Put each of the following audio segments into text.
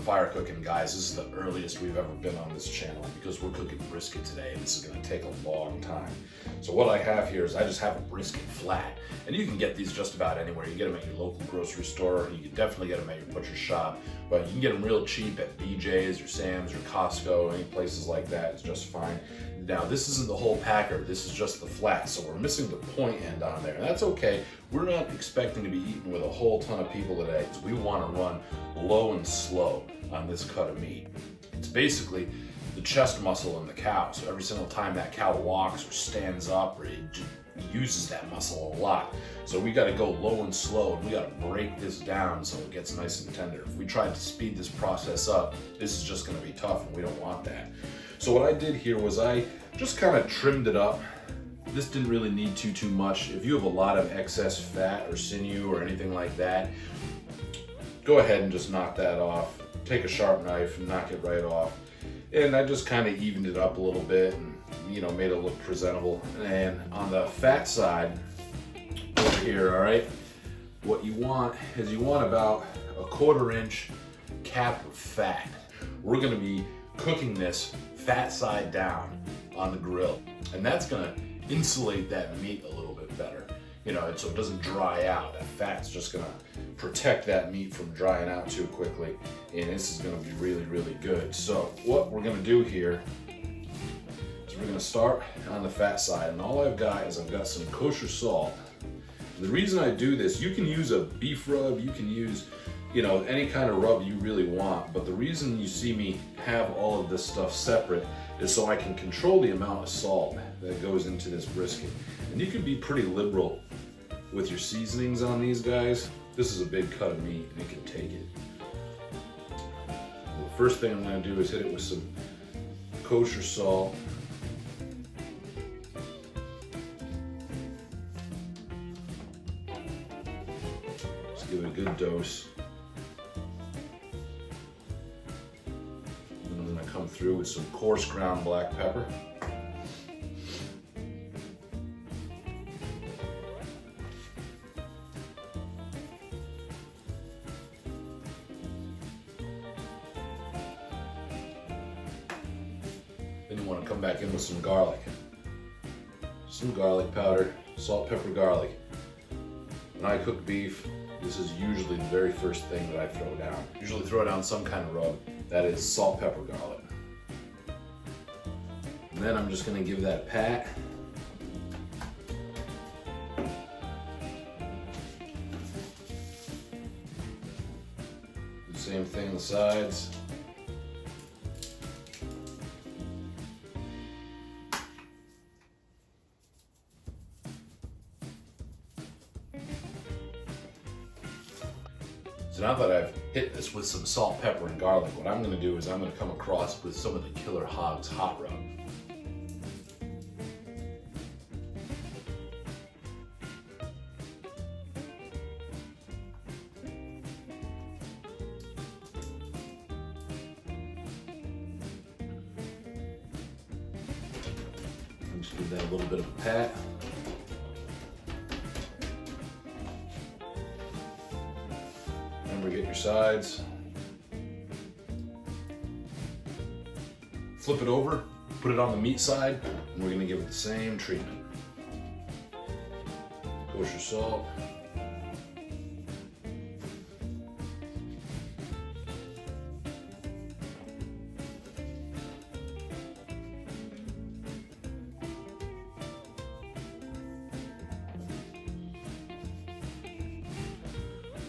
fire cooking, guys. This is the earliest we've ever been on this channel because we're cooking brisket today, and this is gonna take a long time. So what I have here is I just have a brisket flat, and you can get these just about anywhere. You get them at your local grocery store, you can definitely get them at your butcher shop, but you can get them real cheap at BJ's or Sam's or Costco, any places like that. It's just fine. Now, this isn't the whole packer, this is just the flat, so we're missing the point end on there, and that's okay. We're not expecting to be eating with a whole ton of people today, so we want to run low and slow on this cut of meat. It's basically the chest muscle in the cow, so every single time that cow walks or stands up, or it uses that muscle a lot. So we got to go low and slow, and we got to break this down so it gets nice and tender. If we tried to speed this process up, this is just going to be tough, and we don't want that. So what I did here was I just kind of trimmed it up. This didn't really need too much. If you have a lot of excess fat or sinew or anything like that, go ahead and just knock that off. Take a sharp knife and knock it right off. And I just kind of evened it up a little bit and, you know, made it look presentable. And on the fat side over here, all right, what you want is you want about a 1/4 inch cap of fat. We're gonna be cooking this fat side down on the grill, and that's gonna insulate that meat a little bit better, you know, so it doesn't dry out. That fat's just gonna protect that meat from drying out too quickly, and this is gonna be really good. So what we're gonna do here is we're gonna start on the fat side, and all I've got is I've got some kosher salt. The reason I do this, you can use a beef rub, you can use, you know, any kind of rub you really want, but the reason you see me have all of this stuff separate is so I can control the amount of salt that goes into this brisket. And you can be pretty liberal with your seasonings on these guys. This is a big cut of meat and it can take it. The first thing I'm gonna do is hit it with some kosher salt. Just give it a good dose. Come through with some coarse ground black pepper. Then you want to come back in with some garlic. Some garlic powder, salt, pepper, garlic. When I cook beef, this is usually the very first thing that I throw down. Usually throw down some kind of rub. That is salt, pepper, garlic. And then I'm just gonna give that a pat. Do the same thing on the sides. So now that I've hit this with some salt, pepper, and garlic, what I'm gonna do is I'm gonna come across with some of the Killer Hogs hot rub. Just give that a little bit of a pat. Remember, get your sides. Flip it over, put it on the meat side, and we're gonna give it the same treatment. Kosher salt.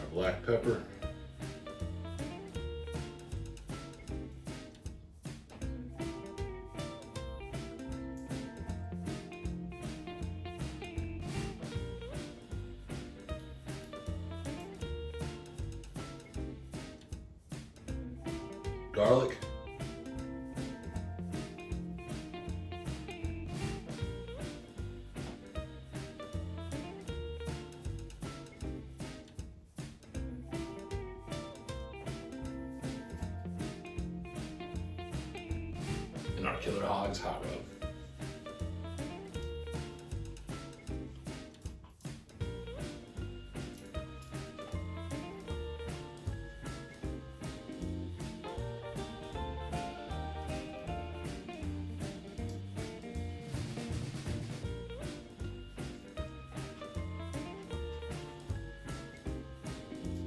Our black pepper. Garlic. And our Killer Hogs hot rub.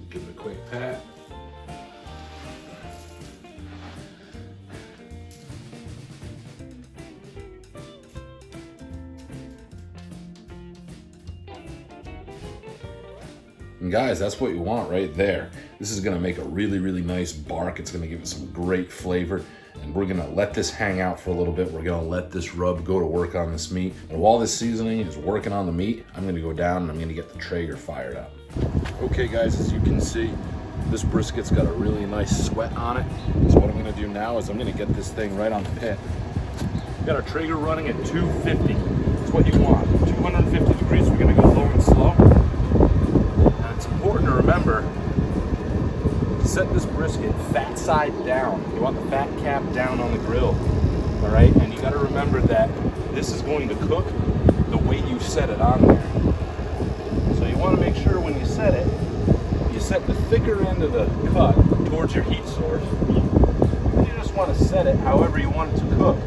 Give it a quick pat. And guys, that's what you want right there. This is gonna make a really, really nice bark. It's gonna give it some great flavor. And we're gonna let this hang out for a little bit. We're gonna let this rub go to work on this meat. And while this seasoning is working on the meat, I'm gonna go down and I'm gonna get the Traeger fired up. Okay guys, as you can see, this brisket's got a really nice sweat on it. So what I'm gonna do now is I'm gonna get this thing right on the pit. We've got our Traeger running at 250. That's what you want. 250 degrees, we're gonna go low and slow. And it's important to remember, set this brisket fat side down. You want the fat cap down on the grill, all right? And you gotta remember that this is going to cook the way you set it on there. So you wanna make sure when you set it, you set the thicker end of the cut towards your heat source. And you just wanna set it however you want it to cook.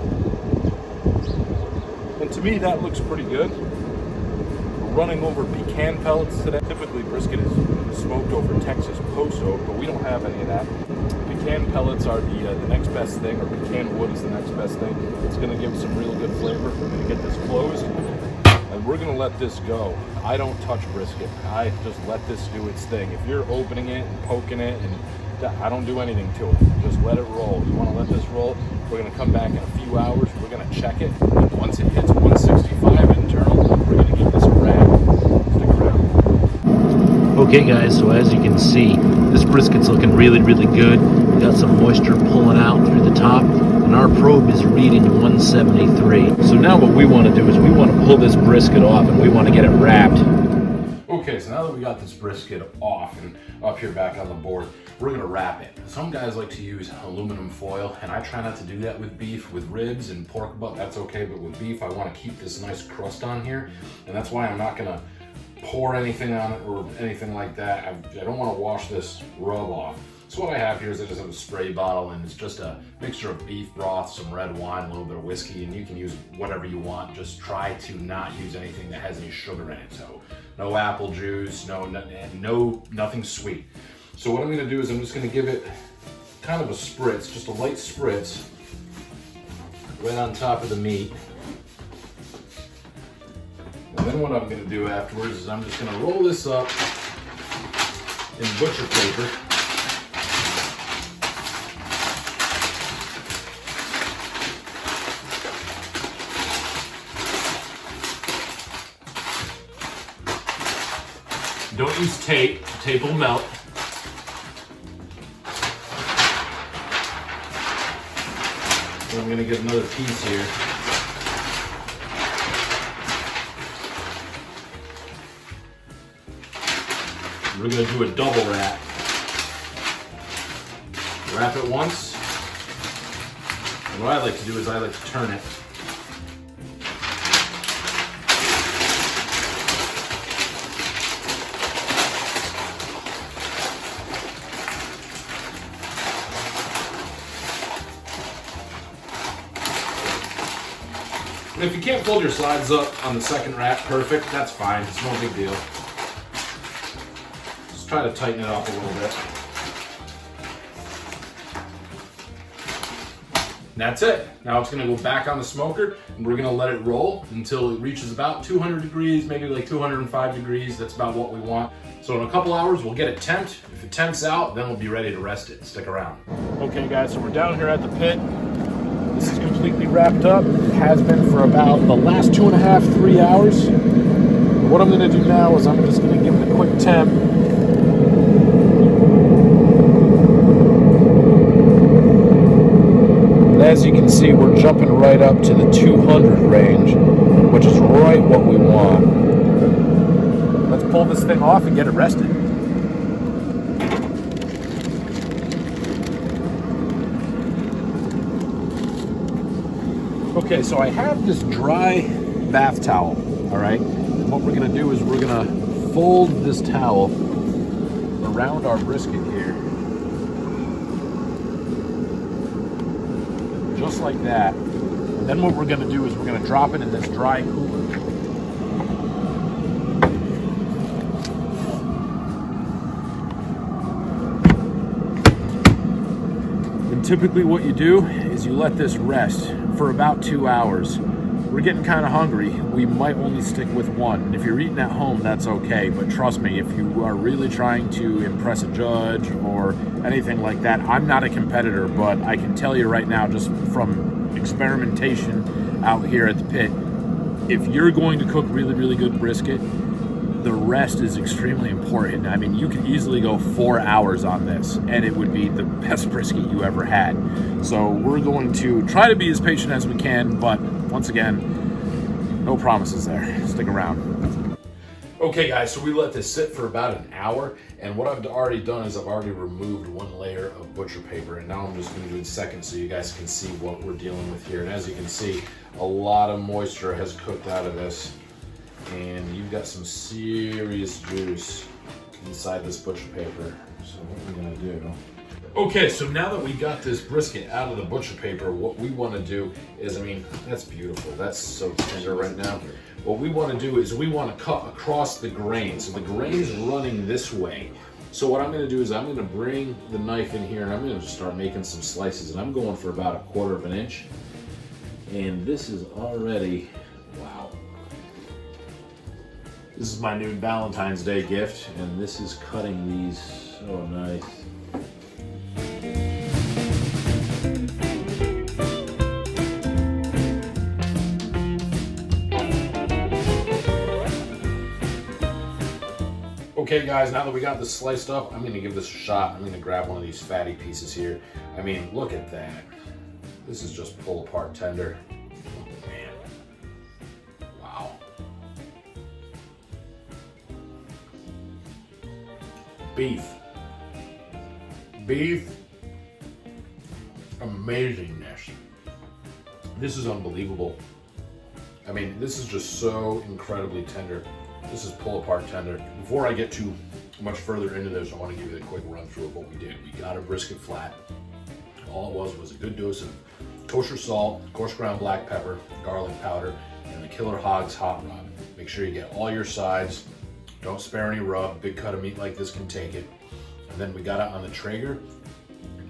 And to me, that looks pretty good. We're running over pecan pellets today. Typically, brisket is smoked over Texas post oak, but we don't have any of that. Pecan pellets are the next best thing, or pecan wood is the next best thing. It's gonna give some real good flavor. We're gonna get this closed, and we're gonna let this go. I don't touch brisket. I just let this do its thing. If you're opening it and poking it, and I don't do anything to it. Just let it roll. You wanna let this roll. We're gonna come back in a few hours. We're gonna check it. And once it hits 165 internal, we're gonna give this a wrap. Stick around. Okay guys, so as you can see, this brisket's looking really, really good. We got some moisture pulling out through the top, and our probe is reading 173. So now what we want to do is we want to pull this brisket off and we want to get it wrapped. Okay, so now that we got this brisket off and up here back on the board, we're gonna wrap it. Some guys like to use aluminum foil, and I try not to do that with beef. With ribs and pork butt, that's okay, but with beef, I wanna keep this nice crust on here, and that's why I'm not gonna pour anything on it or anything like that. I don't wanna wash this rub off. So what I have here is I just have a spray bottle, and it's just a mixture of beef broth, some red wine, a little bit of whiskey, and you can use whatever you want. Just try to not use anything that has any sugar in it. So no apple juice, nothing sweet. So what I'm gonna do is I'm just gonna give it kind of a spritz, just a light spritz, right on top of the meat. And then what I'm gonna do afterwards is I'm just gonna roll this up in butcher paper. Don't use tape, tape will melt. So I'm gonna get another piece here. We're gonna do a double wrap. Wrap it once. And what I like to do is I like to turn it. And if you can't fold your sides up on the second wrap perfect, that's fine. It's no big deal. Just try to tighten it up a little bit. And that's it. Now it's gonna go back on the smoker, and we're gonna let it roll until it reaches about 200 degrees, maybe like 205 degrees. That's about what we want. So in a couple hours, we'll get it temped. If it temps out, then we'll be ready to rest it. Stick around. Okay guys, so we're down here at the pit. This is completely wrapped up. It has been for about the last 2.5, 3 hours. What I'm gonna do now is I'm just gonna give it a quick temp. And as you can see, we're jumping right up to the 200 range, which is right what we want. Let's pull this thing off and get it rested. Okay, so I have this dry bath towel, all right? And what we're gonna do is we're gonna fold this towel around our brisket here. Just like that. And then what we're gonna do is we're gonna drop it in this dry cooler. typically what you do is you let this rest for about 2 hours. We're getting kind of hungry. We might only stick with one. And if you're eating at home, that's okay. But trust me, if you are really trying to impress a judge or anything like that, I'm not a competitor, but I can tell you right now, just from experimentation out here at the pit, if you're going to cook really, really good brisket, the rest is extremely important. I mean, you could easily go 4 hours on this and it would be the best brisket you ever had. So we're going to try to be as patient as we can, but once again, no promises there. Stick around. Okay guys, so we let this sit for about an hour, and what I've already done is I've already removed one layer of butcher paper, and now I'm just going to do it second so you guys can see what we're dealing with here. And as you can see, a lot of moisture has cooked out of this, and you've got some serious juice inside this butcher paper. So what we're going to do... Okay, so now that we got this brisket out of the butcher paper, what we want to do is, I mean, that's beautiful. That's so tender right now. What we want to do is we want to cut across the grain. So the grain's running this way. So what I'm going to do is I'm going to bring the knife in here and I'm going to just start making some slices. And I'm going for about 1/4 of an inch. And this is already, wow. This is my new Valentine's Day gift, and this is cutting these so nice. Okay guys, now that we got this sliced up, I'm going to give this a shot. I'm going to grab one of these fatty pieces here. I mean, look at that. This is just pull apart tender. Oh man. Wow. Beef. Beef. Amazingness. This is unbelievable. I mean, this is just so incredibly tender. This is pull apart tender. Before I get too much further into this, I want to give you a quick run through of what we did. We got a brisket flat. All it was a good dose of kosher salt, coarse ground black pepper, garlic powder, and the Killer Hogs hot rod. Make sure you get all your sides. Don't spare any rub. Big cut of meat like this can take it. And then we got it on the Traeger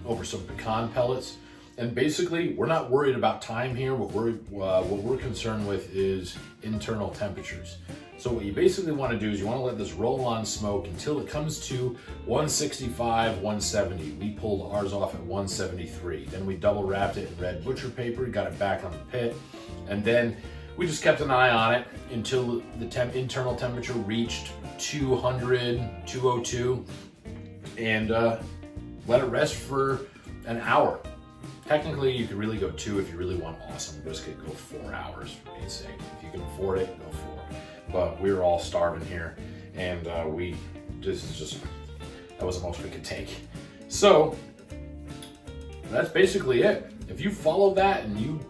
over some pecan pellets. And basically, we're not worried about time here. What we're concerned with is internal temperatures. So what you basically want to do is you want to let this roll on smoke until it comes to 165, 170. We pulled ours off at 173. Then we double wrapped it in red butcher paper, got it back on the pit, and then we just kept an eye on it until the internal temperature reached 200, 202, and let it rest for an hour. Technically, you could really go 2 if you really want awesome brisket. Go 4 hours for Pete's sake. If you can afford it, go 4. But we were all starving here, and this is just, that was the most we could take. So that's basically it. If you follow that and you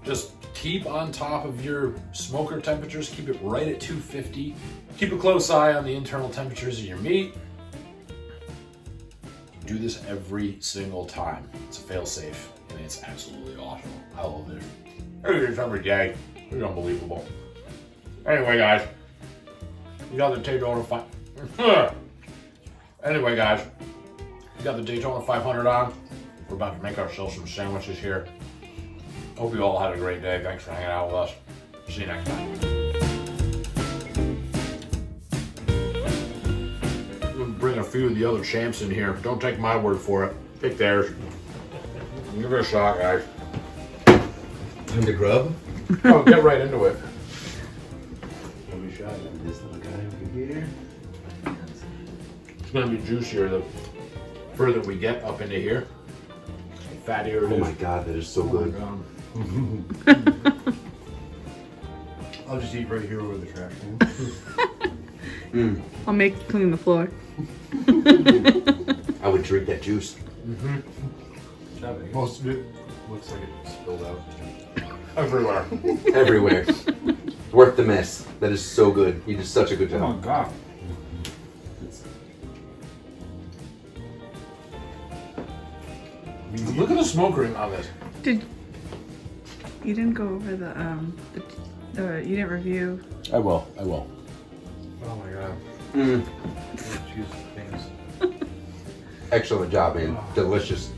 just keep on top of your smoker temperatures, keep it right at 250, keep a close eye on the internal temperatures of your meat. Do this every single time. It's a fail-safe, and it's absolutely awesome. I love it. I do this every day. It's unbelievable. Anyway, guys, you got the Daytona 500. Anyway, guys, you got the Daytona 500 on. We're about to make ourselves some sandwiches here. Hope you all had a great day. Thanks for hanging out with us. See you next time. I'm gonna bring a few of the other champs in here. Don't take my word for it. Pick theirs. Give it a shot, guys. Time to grub? Oh, get right into it. Shot at this little guy over here. It's gonna be juicier the further we get up into here. The fattier it is. Oh my god, that is so good. I'll just eat right here over the trash can. I'll make clean the floor. I would drink that juice. Most of it looks like it spilled out. Everywhere. Everywhere. Worth the mess. That is so good. You did such a good job. Oh my god. Look at the smoke ring on this. You didn't go over you didn't review. I will. Oh my god. Mm. Oh, Jesus, thanks. Excellent job, man. Delicious.